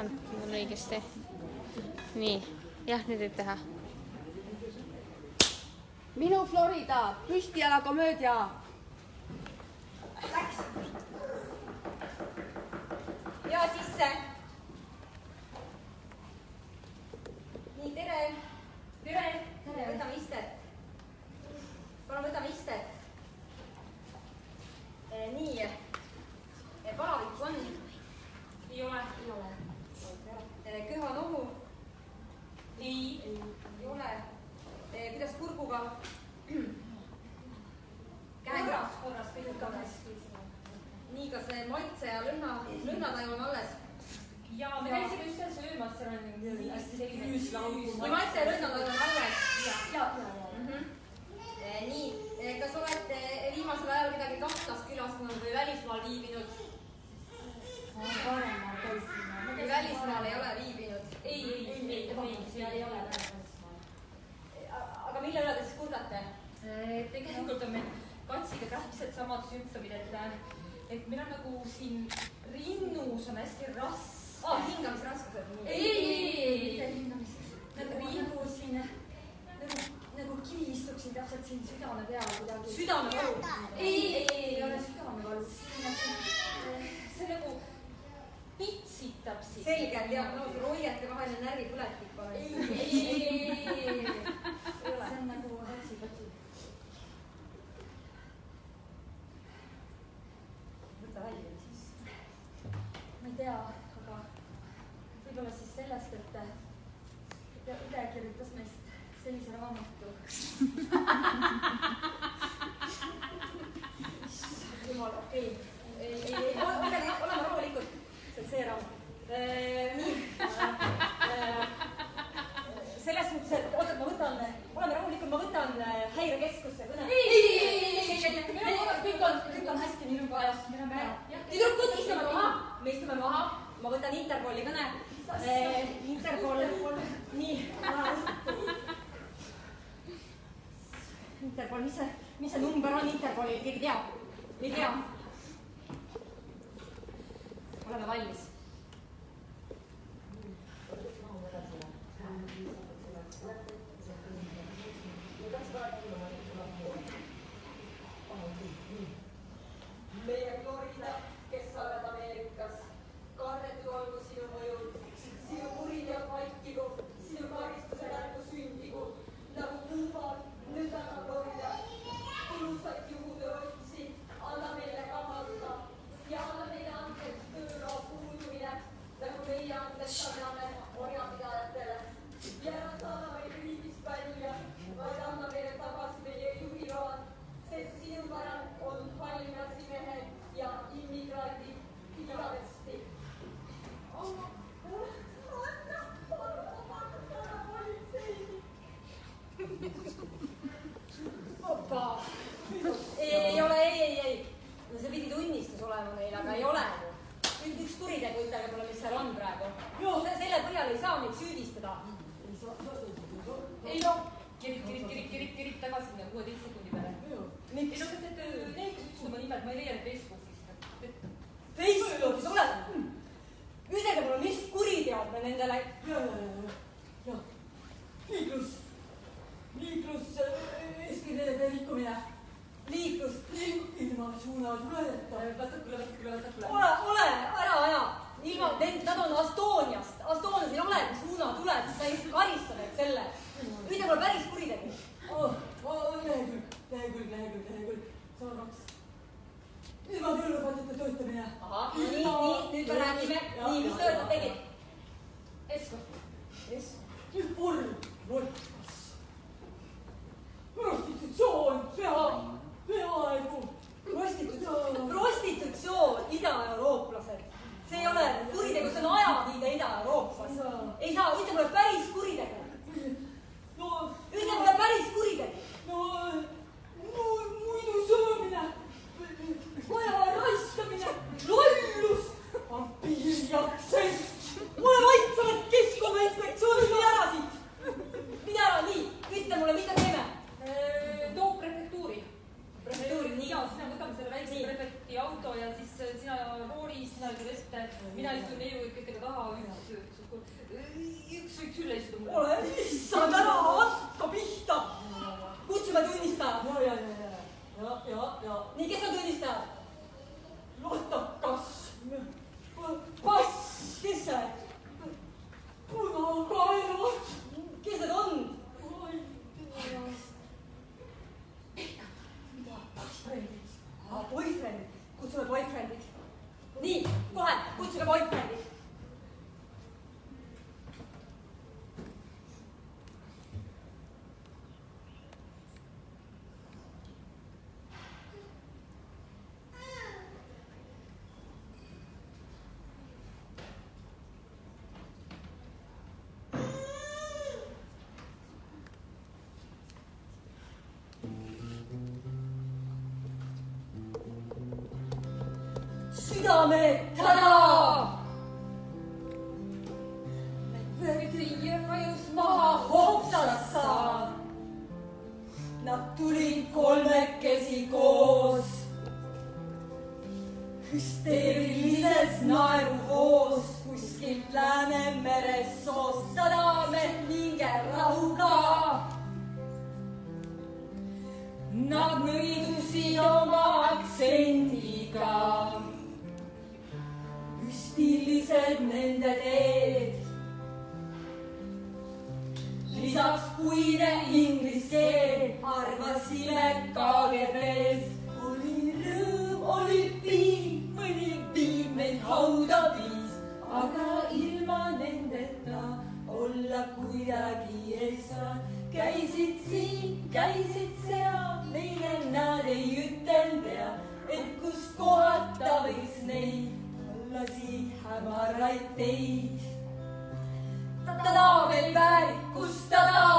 on mul õigesti. Nii, jah, nüüd võib teha. Minu Florida, püstijala komöödia. Läks. Ja sisse. Nii, tere. Tere. Võtame istet. Palun võtame istet. Nii. Palavikku on? Ei ole. Köha nohu? Ei ole. Kuidas kurguga? Korras. Nii, kas maitse ja lõhnataju on alles? Jaa, me käisime just seal söömas, seal on hästi selline küüslampu. Nii, maitse ja lõhnataju on alles? Jaa. Nii, kas olete viimasel ajal midagi kahtlast külastanud või välismaal viibinud? Paremaal käisime. Välismaal ei ole viibinud? Ei ole välismaal. Aga mille üle te siis kurdate? Tegelikult on meil katsiga täpselt samad sümptomid, et meil on nagu siin rinnus on hästi raske. Hingamisraskused? Ei, mitte hingamist. Nagu siin, nagu kivi istuksin täpselt siin südame peal kuidagi. Südamevalu? Ei ole südamevalu. See nagu pitsitab siis. Selge diagnoos, roiete vaheline närvipõletik on. Ei. See on nagu hatsi-patsi. Võta välja siis. Ma ei tea, aga võib-olla siis sellest, et õde kirjutas meist sellise raamatu. Jumal, okei. Oleme rahulikult. See raamat. Nii. Selles suhtes, et oota, oleme rahulikult, ma võtan häirekeskusse kõne. Kõik on hästi minuga ajas. Tüdrukud, me istume maha. Ma võtan Interpoli kõne. Interpol. Nii. Interpol, mis see number on Interpolil? Keegi teab? Ei tea. Oleme valmis. Meie Florida, kes sa oled Ameerikas, kardetu olgu sinu mõjud, sinu kuriteod vaikigu, sinu karistuse järgu sündigu, nagu kuubad, nüüd aga Florida, kulusat juhude otsi, anna meile kannata ja anna meile andeks tööraha puudumine, nagu meie andeks anname orjapidajatele. Ja ära saada meid riigist välja, vaid anna meile tagasi meie juhiload, sest sinu pärand on hallinnasi mehed ja immigrandid igavesti. Anna politsei. Opa. Ei ole. No see pidi tunnistus olema neil, aga ei ole. Üks kuritegu ütelge mulle, mis seal on praegu. Selle põhjal ei saa neid süüdistada. Ei noh, kirik tagasi sinna 16 sekundi peale. Ei no, kas need ütlesid oma nimed, ma ei leia need Facebookist. Facebookis oled? Ütelge mulle, mis kuriteod me nendele... Jah, liiklus, eeskirjade rikkumine. Liiklus... Ilma suunatuleta. Vastakule. Ole, ära aja. Nad on Astoniast. Astonias ei olegi suunatuled, siis sa ei karista neid selle. Ütle mulle päris kuritegu. Lehekülg. 102. Ilma töölepatita töötamine. Ahah, nii, nüüd me räägime. Nii, mis töötab tegid? Esko. Volkas. Prostitutsioon, peaaegu. Prostitutsioon, ida-eurooplased. See ei ole kuritegu, see on ajaviide Ida-Euroopas. Ei saa, ütle mulle päris kuritegu. Ütle mulle päris kuritegu. Muidu söömine. Vaja raiskamine. Lollus. Vampiirjaksest. Mulle vaid, sa oled Keskkonnainspektsiooni ära siit. mõeldud ette. Mina istun neiukõikidega taha, üks võiks üle istuda. ole issand, ära hakka pihta. Kutsume tunnistaja. Ja. Nii, kes on tunnistaja? Lotakas. Pass, kes see? Punakaelad. Kes need on? Boyfriendid, kutsume boyfriendid. Nii, kohe, kutsuge boyfriendid. Südame, tada! Veetriie vajus maha hopsassa. Nad tulid kolmekesi koos. Hüsteerilises naeruhoos kuskilt Läänemerest soost. Sadame minge rahuga. Nad nõidusid oma aktsendiga. Müstilised nende teed. Lisaks puine inglise keel arvasime KGB-s. Oli rõõm, oli piin, mõni viib meid hauda viis. Aga ilma nendeta olla kuidagi ei saa. Käisid siin, käisid seal, meile nad ei ütelnud pea, et kus kohata võiks neid olla siit hämaraid teid. Tada veel väärikust, tada!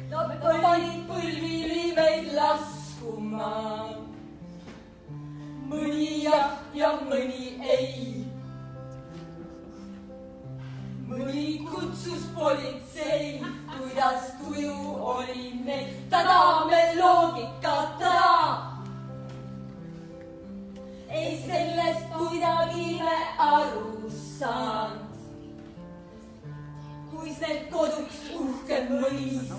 Nad panid põlvili meid laskuma. Mõni jah ja mõni ei. Mõni kutsus politsei, kuidas tuju oli meil. Tada meil loogika, tada! Ei sellest kuidagi me aru saanud. Kui see koduks uhke mõis,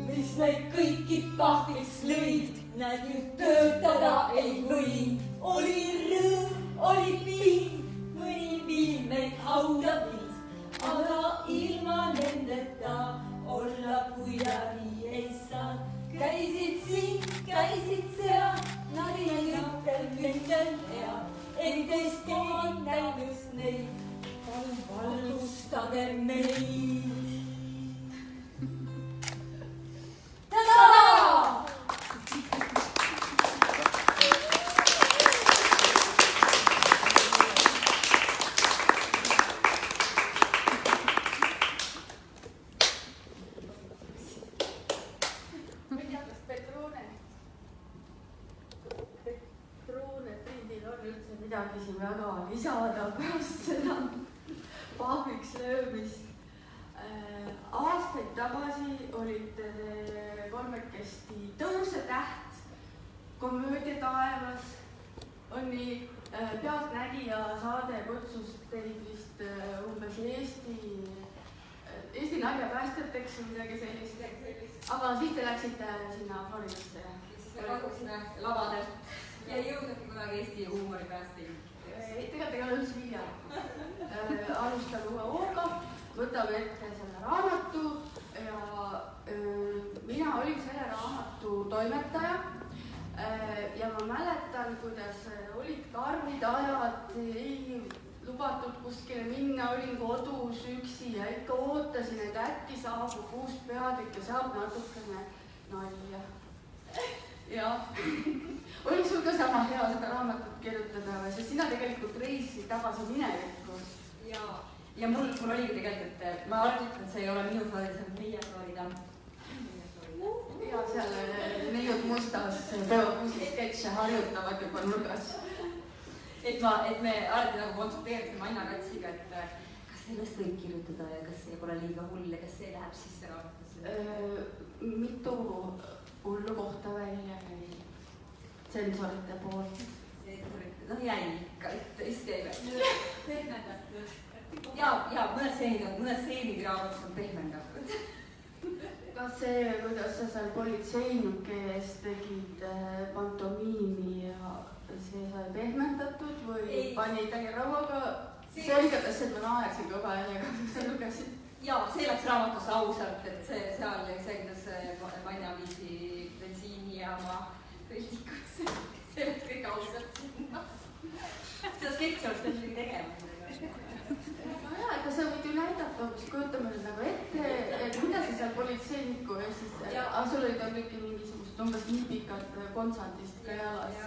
mis meid kõiki pahviks lõid, nad ju töötada ei võinud. Oli rõõm, oli piin, mõni viib meid hauda viis, aga ilma nendeta olla kuidagi ei saa. Käisid siin, käisid seal, nad ei ütel hea, endast näidus neid, valgustage meid. Tada! Midagi siin väga lisada pärast seda pahviks löömist. Aastaid tagasi olite te kolmekesti Tõusetäht, komöödia taevas. On nii, Pealtnägija saade kutsus teid vist umbes Eesti naljapäästjateks või midagi sellist. Aga siis te läksite sinna Floridasse. Siis me kaduksime lavadel. Ja ei jõudnudki kunagi Eesti huumori päästi. Tegelikult ei ole üldse hilja. Alustame uue hooga, võtame ette selle raamatu ja mina olin selle raamatu toimetaja. Ja ma mäletan, kuidas olid karmid ajad, ei lubatud kuskile minna, olin kodus üksi ja ikka ootasin, et äkki saabub uus peatükk ja saab natukene nalja. Jah. Oli sul ka sama hea seda raamatut kirjutada või? Sest sina tegelikult reisisid tagasi minevikku. Ja mul oligi tegelikult, ma alati ütlen, et see ei ole minu Florida, see on meie Florida. Ja seal neiud mustas peokuusi sketše harjutavad juba nurgas. Et me alati nagu konsulteerisime Aina Katsiga, et kas sellest võib kirjutada ja kas see pole liiga hull ja kas see läheb sisse raamatusse? Mitu hullu kohta välja käi. tsensorite poolt? No jäi ikka, tõesti jäi pehmendatud. Ja mõned stseenid raamatus on pehmendatud. Kas see, kuidas sa seal politseinike ees tegid pantomiimi ja see sai pehmendatud või panid täie rauaga? Selgetas, et ma naersin kõva häälega, kui sa lugesid. Jaa, see läks raamatusse ausalt, et seal kuidas Manja viisi bensiinijaama kõltikusse. See läks kõik ausalt sinna. Seda sketsi oleks midagi tegema. No jaa, ega sa võid ju näidata, mis kujutame nüüd nagu ette, et mida sa seal politseiniku ja siis, sul olid kõik mingisugused umbes nii pikad kontsandist ka jalas.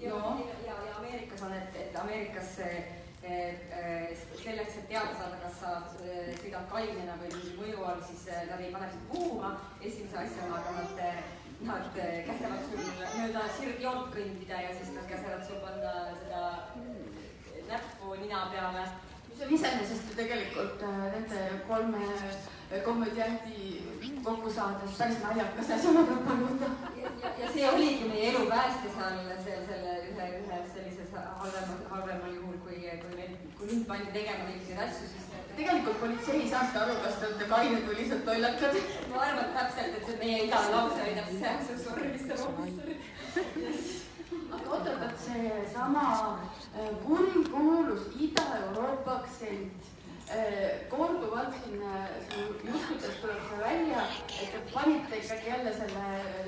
Ja Ameerikas on, et Ameerikas selleks, et teada saada, kas sa sõidad kainena või mingi mõju all, siis nad ei pane sind puhuma. Esimese asjana, aga nad käsevad sul mööda sirgjoont kõndida ja siis nad käsevad sul panna seda näppu nina peale. Mis on iseenesest ju tegelikult nende 3 komödiandi kokku saades päris naljakas ja sõna peab paluda. Ja see oligi meie elu päästja seal ühe sellises halvemal juhul, kui mind pandi tegema mingeid asju, siis... Tegelikult politsei ei saanud aru, kas te olete kained või lihtsalt tollakad. Ma arvan täpselt, et see meie igalause oli täpselt see sorrimiste rohmistel. Aga oot, see sama kuulus Ida-Euroopa aktsent. Korduvalt siin juhtudest tuleb see välja, et panite ikkagi jälle selle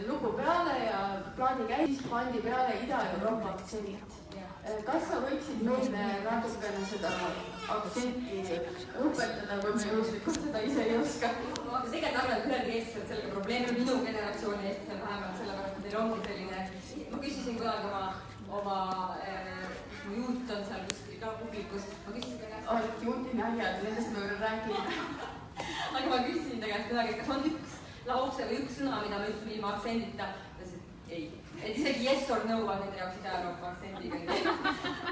lugu peale ja plaadi käis, pandi peale Ida-Euroopa aktsent. Kas sa võiksid meile natukene seda aktsenti õpetada, kui me juhuslikult seda ise ei oska? Ma tegelikult arvan, et ühelgi eestlasel sellega probleemi minu generatsiooni eestlasel vähemalt sellepärast, et neil ongi selline... Ma küsisin kunagi oma juut on seal kuskil ka publikus. Ma küsisin ka käest... Oled juuti näljad, nendest me võime rääkida. Aga ma küsisin ta käest kunagi, kas on üks lause või üks sõna, mida me ütleme ilma aktsendita. Ta ütles, et ei. Et isegi yes or no on nende jaoks Ida-Euroopa aktsendiga.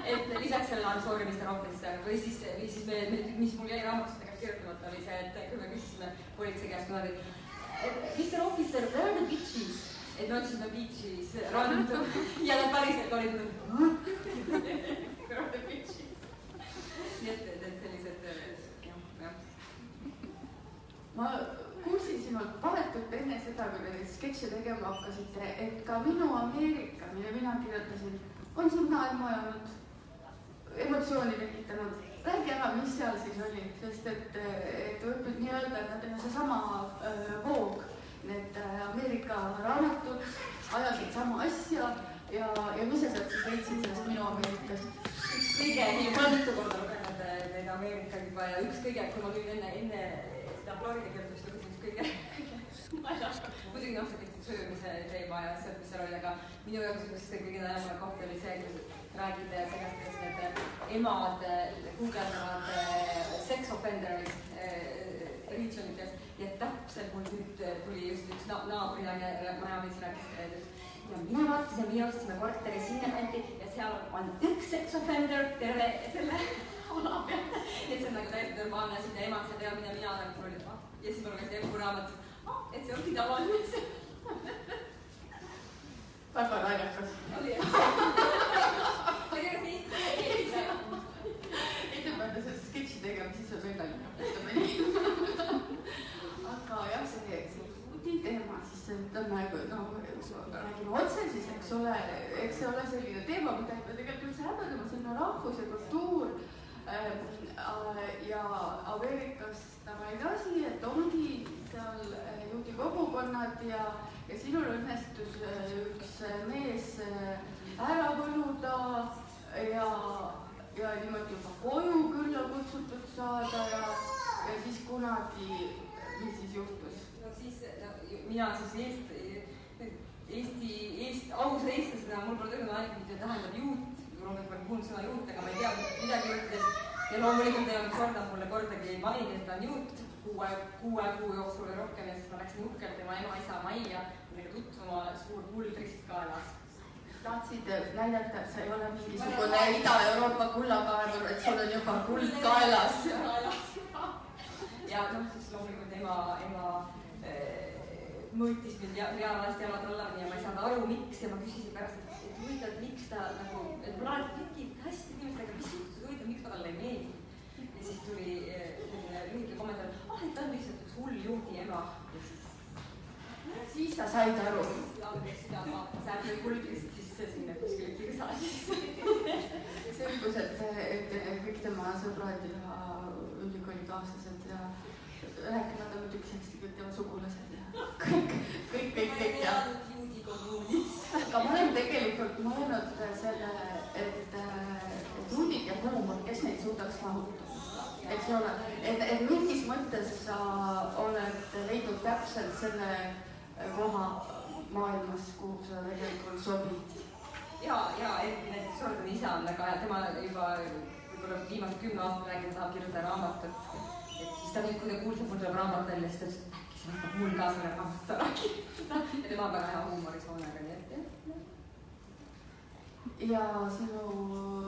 Et lisaks selle on sorry, Mr. Officer. Või siis mis mul jäi raamatustega kirjutamata oli see, et kui me küsisime politsei käest kunagi, Mr. Officer, where are the bitches? Et me otsisime bitches randu ja nad päriselt olid where are the bitches? Nii et sellised, jah. Ma kuulsin sinult vahetult enne seda, kui te neid sketše tegema hakkasite, et ka Minu Ameerika, mille mina kirjutasin, on sind naerma ajanud, emotsiooni tekitanud. Räägi ära, mis seal siis oli, sest et võib nii öelda, et nad on seesama voog. Need Ameerika raamatud ajasid sama asja ja mis sa sealt siis leidsid sellest Minu Ameerikast? Üks kõige, ma olen mitu korda lugenud neid Ameerika juba ja üks kõige, kui ma tulin enne seda Florida kirjutust, lugesin kõige muidugi noh, see kõik söömise teema ja see, mis seal oli, aga minu jaoks üks kõige näemale koht oli see, kus räägid sellest, et need emad guugeldavad sex offenderid regionites ja täpselt mul nüüd tuli just üks naabrinaine Miami's rääkis, ja mina vaatasin, meie ostsime korteri sinna kanti ja seal on üks sex offender terve selle ala peal. Et see on nagu täiesti normaalne, sinna emad see teab, mida mina nagu tulin. Ja siis ma lugesin eluraamatus, et see ongi tavaline. Väga naljakas. Oli Ettepäevne selle sketši tegema, siis on veel naljakas. Aga jah, see teema, siis ütleme, räägime otse, siis eks ole selline teema, mida ei pea tegelikult üldse häbedama, selline rahvus ja kultuur ja Ameerikas tavaline asi, et ongi seal juudi kogukonnad ja sinul õnnestus üks mees ära võluda ja niimoodi juba koju külla kutsutud saada ja siis kunagi, mis siis juhtus? No siis mina siis ausa eestlasena, mul pole tõenäoliselt ainult, mida tähendab juut, loomulikult ma olen kuulnud sõna juut, aga ma ei tea midagi juutidest ja loomulikult ei olnud korda mulle kordagi maininud, et ta on juut 6 kuu jooksul või rohkem ja siis ma läksin uhkelt tema ema-isa majja millega tutvuma suur kuldrist kaelas. Tahtsid näidata, et sa ei ole mingisugune Ida-Euroopa kullakaevur, et sul on juba kuld kaelas. Ja noh, siis loomulikult ema mõõtis mind reaalajast jalad alla ja ma ei saanud aru, miks ja ma küsisin pärast, et huvitav, et miks ta nagu, et mul alati tekib hästi inimestega, mis juhtus, huvitav, miks ma talle ei meeldi. Ja siis tuli selline lühike kommentaar, et ta on lihtsalt üks hull juudi ema. Siis ta said aru. Seda vaatas äärde kulgist sisse sinna kuskile kirsasis. Selgus, et kõik tema sõbrad ja ülikoolikaaslased ja rääkimata muidugi sellist kõik tema sugulased ja kõik ja. Aga ma olen tegelikult mõelnud selle, et juudid ja huumor, kes neid suudaks lahutada, eks ole, et mingis mõttes sa oled leidnud täpselt selle koha maailmas, kuhu sa tegelikult sobid. Ja eriti näiteks Jordan isa on väga hea, tema juba võib-olla viimase 10 aastat räägib, tahab kirjutada raamatut. Et siis ta nüüd, kui ta kuulsab, mul tuleb raamat välja, siis ta ütles, et äkki see võtab mul ka selle raamatut ära kirjutada. Ja tema on väga hea huumorisoonega, nii et jah. Ja sinu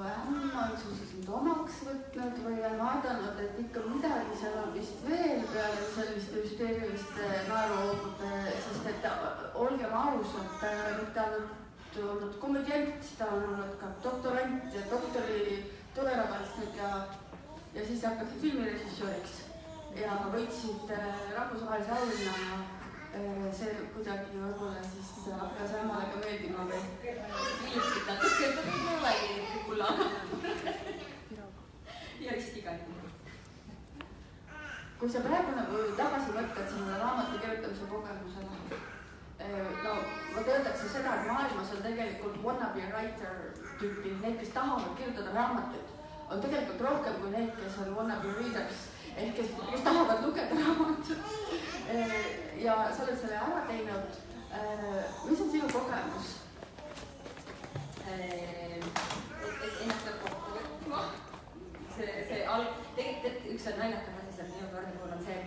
ämm on su siis nüüd omaks võtnud või on vaadanud, et ikka midagi seal on vist veel peale selliste hüsteeriliste naeruhoogude, sest et olgem ausad, ta ei ole mitte ainult olnud komödiant, ta on olnud ka doktorant ja doktori töö ära kaitsnud ja siis hakati filmirežissööriks ja võitsid rahvusvahelise auhinna. See kuidagi võib-olla siis hakkas ämmale ka meeldima või? Ja ristikanti. Kui sa praegu nagu tagasi mõtled sellele raamatu kirjutamise kogemusele, no vot öeldakse seda, et maailmas on tegelikult wannabe writer tüüpi, need, kes tahavad kirjutada raamatut, on tegelikult rohkem kui need, kes on wannabe readers, ehk kes tahavad lugeda raamatut. Ja sa oled selle ära teinud. Mis on sinu kogemus? Ennast peab kokku võtma. Tegelikult üks naljakam asi seal minu torni puhul on see,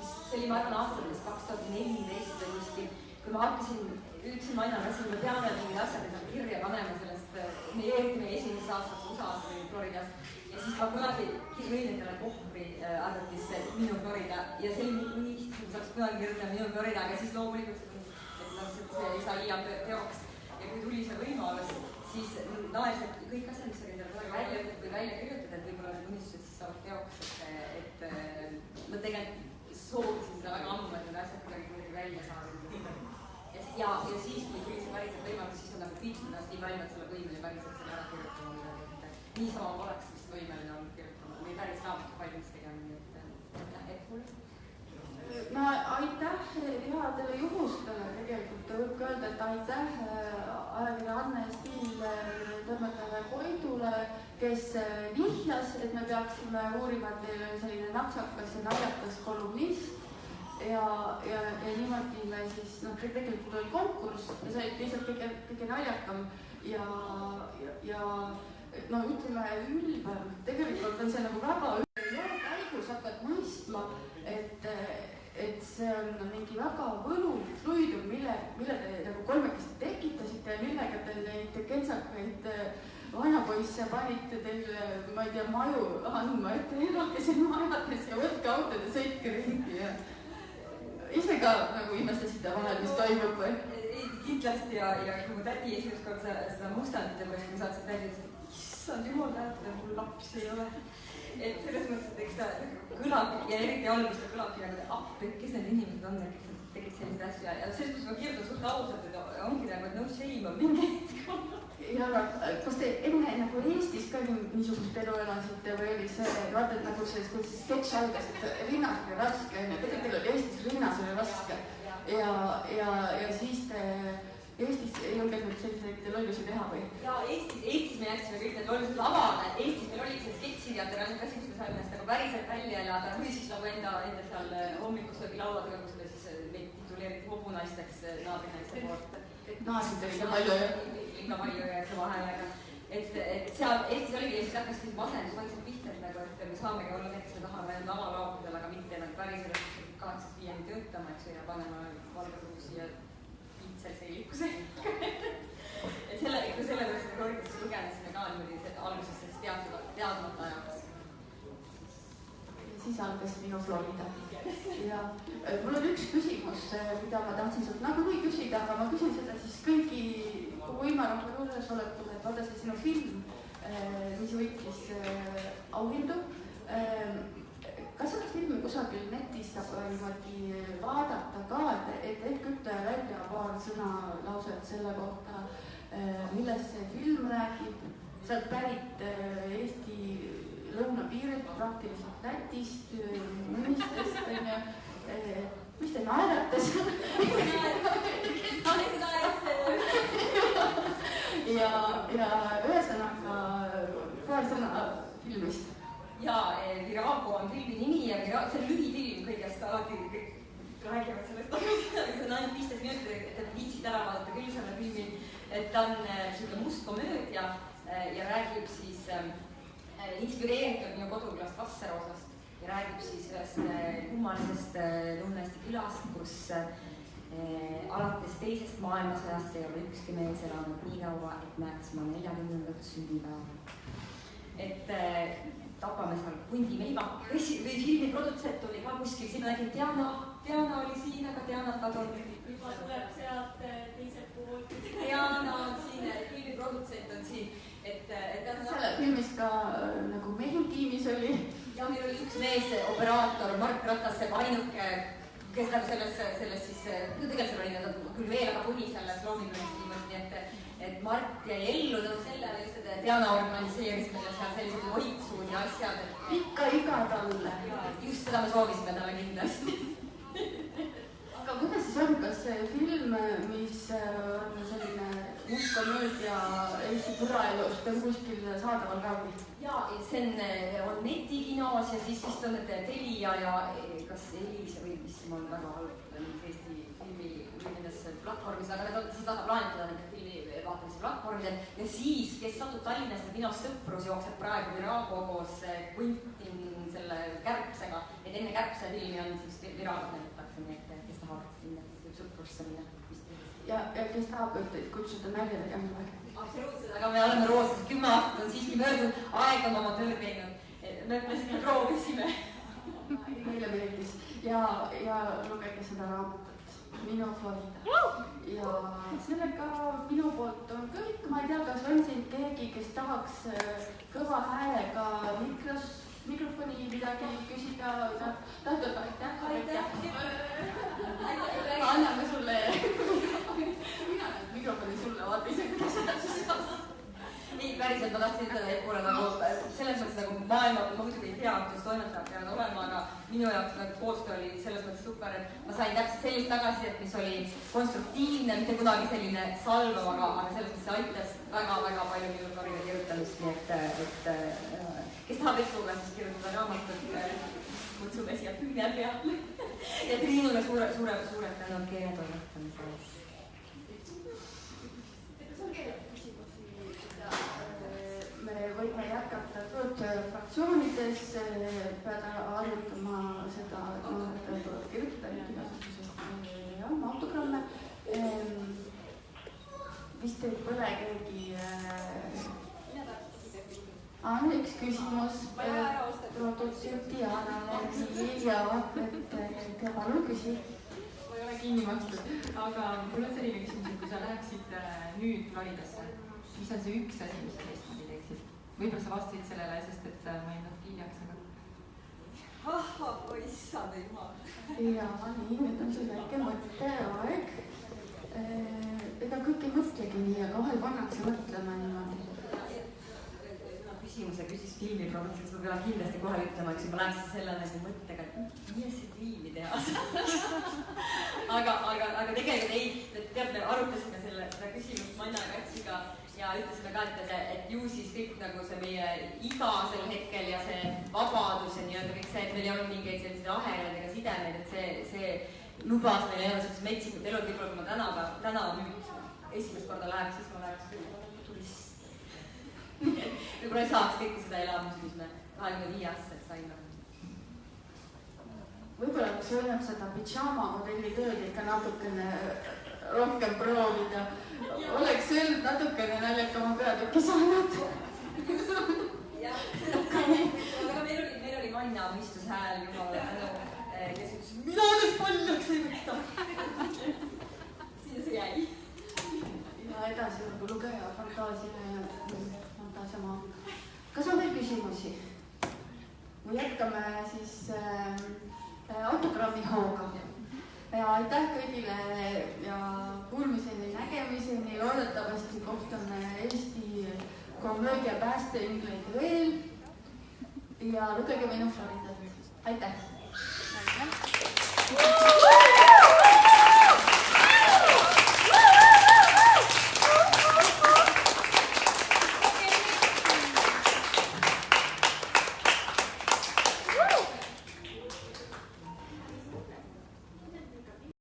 see oli ma arvan aastatest 2014 või kuskil, kui ma ütlesin ma aina, et me peame mingid asjad kirja panema sellest, me jõudime esimesest aastast USA-s või Floridas ja siis ma kunagi võin endale kohvri arvutisse minu Florida ja see oli nii lihtsalt, kui saaks kunagi kirjutada minu Florida, aga siis loomulikult see ei saa iial teoks ja kui tuli see võimalus, siis tavaliselt kõik asjad, mis oli endale kunagi välja ütled või välja kirjutada, et võib-olla need unistused siis saavad teoks, et ma tegelikult soovisin seda väga ammu, et need asjad kuidagi välja saada. Ja siis, kui tuli see päriselt võimalus, siis on nagu piiksnud ennast nii palju, et selle võimeline päriselt selle ära kirjutama. Niisama oleks vist võimeline olnud kirjutama või päris raamatu valmis tegema, nii et mulle. No aitäh headele juhustele, tegelikult võib ka öelda, et aitäh ajakirja Anne Stiil toimetaja Koidule, kes vihjas, et me peaksime uurima, et teil on selline naksakas ja naljakas kolumnist. Ja niimoodi me siis, tegelikult oli konkurss ja see oli lihtsalt kõige naljakam ja ütleme ülbem. Tegelikult on see nagu väga käigus hakkad mõistma, et see on mingi väga võlulik fluidum, mille te nagu kolmekesti tekitasite ja millega te neid kentsakaid vanapoisse panite teile, ma ei tea, maju andma, et te elage siin majades ja võtke autod ja sõitke ringi ja ise ka nagu imestasite vahel, mis toimub või? Kindlasti ja kui mu tädi esimest kord seda mustandit tõmbas, kui ma saatsin tädi, et issand jumal tähendab, et mul lapsi ei ole. Et selles mõttes, et eks ta kõlab ja eriti alguses ta kõlabki nagu, et kes need inimesed on, kes tegid selliseid asju ja selles mõttes ma kirjutan suht ausalt, et ongi nagu, et no shame on mingi hetk. Ja kas te enne nagu Eestis ka niisugust elu elasite või oli see, vaata, et nagu see sketš algas, et rinnas oli raske, tegelikult oli Eestis rinnas oli raske ja siis te Eestis ei julgenud selliseid lollusi teha või? Ja Eestis me jätsime kõik need lollused lavale, Eestis meil olid see sketšiteater ainult asjad, kus me saime ennast nagu päriselt välja elada või siis nagu enda seal hommikusöögilauadega, kus me siis meid tituleeriti hobunaisteks naabrinaiste poolt. Naasid oli ka palju ja? Ikka palju jääks vahele, et seal Eestis oligi ja siis hakkaski masendus vaikselt pihta, et nagu, et me saamegi olla need, kes me tahame ainult lavalaukudel, aga mitte nagu päriselt 8-5 töötama, eks ju, ja panema valgatuusi ja piitsel seiliku selga. Et kui selle võrst korritakse lugemisime ka niimoodi alguses sellest teadmata ajaks. Siis algas minu Florida. Ja mul on üks küsimus, mida ma tahtsin sult nagunii küsida, aga ma küsin seda siis kogu ilma juures olekul, et vaata see sinu film, mis võitis auhindu. Kas seda filmi kusagil netis saab niimoodi vaadata ka, et ehk ütle välja paar sõna-lauset selle kohta, millest see film räägib? Sealt pärit Eesti lõunapiirilt, praktiliselt Lätist, Mõnistest, onju. Mis te naerate seal? ja ühesõnaga paar sõna filmist. Jaa, Virago on filmi nimi ja see on lühifilm kõigest, alati kõik räägivad sellest, see on ainult 15 minutit, et viitsid ära vaadata küll selle filmi, et ta on selline must komöödia ja räägib siis inspireeritud minu kodukülast Kasserosast ja räägib siis ühest kummalisest Lõuna-Eesti külast, kus alates teisest maailmasõjast ei ole ükski mees elanud nii kaua, et näeks ma 40. sünnipäeva. Et tapame seal hundi meiva või filmi produtsent oli ka kuskil, siin nägin Diana oli siin, aga Dianat kadunud. juba tuleb sealt teiselt poolt. Diana on siin, filmi produtsent on siin. Selle filmis ka nagu mehi tiimis oli. Ja meil oli üks mees, operaator Mark Ratas, see ainuke, kes läheb selles siis, tegelikult seal oli küll veel, aga põhi selles loomingulises tiimis, nii et Mart jäi ellu tõus sellele, just Diana organiseeris meile seal sellised hoitsuud ja asjad. Ikka iga talle. Just seda me soovisime talle kindlasti. Aga kuidas siis on, kas see film, mis on selline must komöödia Eesti külaelust, on kuskil saadaval ka või? Jaa, see on netikinos ja siis vist on Telia ja kas Elisa või mis ma olen väga halb Eesti filmi nendes platvormis, aga need on siis taha plaanitada nende filmi vaatamise platvormidel ja siis, kes satub Tallinnas ja kinos Sõprus jookseb praegu Virago koos Quentin selle Kärbsega, et enne Kärbse filmi on siis Virago näidatakse, nii et kes tahab minna, võib Sõprusse minna. Ja kes tahab kutsuda nalja tegema või? Absoluutselt, aga me oleme roosas, 10 aastat on siiski möödunud, aeg on oma tööd teinud. Me lihtsalt proovisime. Meile meeldis ja lugege seda raamatut. Minu Florida. Ja sellega minu poolt on kõik. Ma ei tea, kas on siin keegi, kes tahaks kõva häälega mikrofoni midagi küsida. Tahtnud aitäh. Anname sulle. Mina nüüd mikrofoni sulle vaata isegi seda. Ei, päriselt ma tahtsin ütelda, et kuule nagu selles mõttes nagu maailma, ma muidugi ei tea, kuidas toimetajad peavad olema, aga minu jaoks nagu koostöö oli selles mõttes super, et ma sain täpselt sellist tagasisidet, mis oli konstruktiivne, mitte kunagi selline salvav, aga selles mõttes aitas väga-väga palju minu karjääri kirjutamist, nii et kes tahab Estuga siis kirjutada raamatut, kutsume siia püüne peale. Ja Triinule suured tänud keele toimetamise eest. Me võime jätkata tööd fraktsioonides, pead arvutama seda, et tuleb kirjutada igasuguseid autogramme. Vist ei põle keegi. Üks küsimus produtsent Dianale ja et palun küsi. Ma ei ole kinni makstud, aga mul on selline küsimus, et kui sa läheksid nüüd Floridasse, mis on see üks asi, mis sa teistmoodi teeksid? Võib-olla sa vastasid sellele, sest et ma ei olnud hiljaks, aga... issand ei maa. Jaa, nii, nüüd on see väike mõtteaeg. Ega kõik ei mõtlegi nii, aga vahel pannakse mõtlema niimoodi. Küsimuse küsis filmiprodutsent, ma pean kindlasti kohe ütlema, eks ma läheks selle nagu mõttega, et milles see filmi teha. aga tegelikult ei, tead, me arutasime seda küsimust Manna Katsiga ja ütlesime ka, et ju siis kõik nagu see meie iga sel hetkel ja see vabadus ja nii-öelda kõik see, et meil ei olnud mingeid selliseid ahelaid ega sidemeid, et see lubas meil ei ole sellist metsikut elu, et võib-olla kui ma täna nüüd esimest korda läheks, siis ma läheks turist. Võib-olla ei saaks kõike seda elamust, mis me 25 aastaselt saime. Võib-olla oleks öelnud seda pidžaama modelli tööd ikka natukene rohkem proovida. Oleks öelnud natukene naljakama peatükki saanud. Jah, aga meil oli Manna mõistushääl juba, kes ütlesin, mina neist paljaks ei võta. Sinna see jäi. Ja edasi nagu lugeja fantaasia maa. Kas on veel küsimusi? Või jätkame siis autogrammi hooga. Ja aitäh kõigile ja kuulmiseni, nägemiseni. Loodetavasti kohtume Eesti komöödia päästeingleid veel. Ja lugege minu Floridat. Aitäh!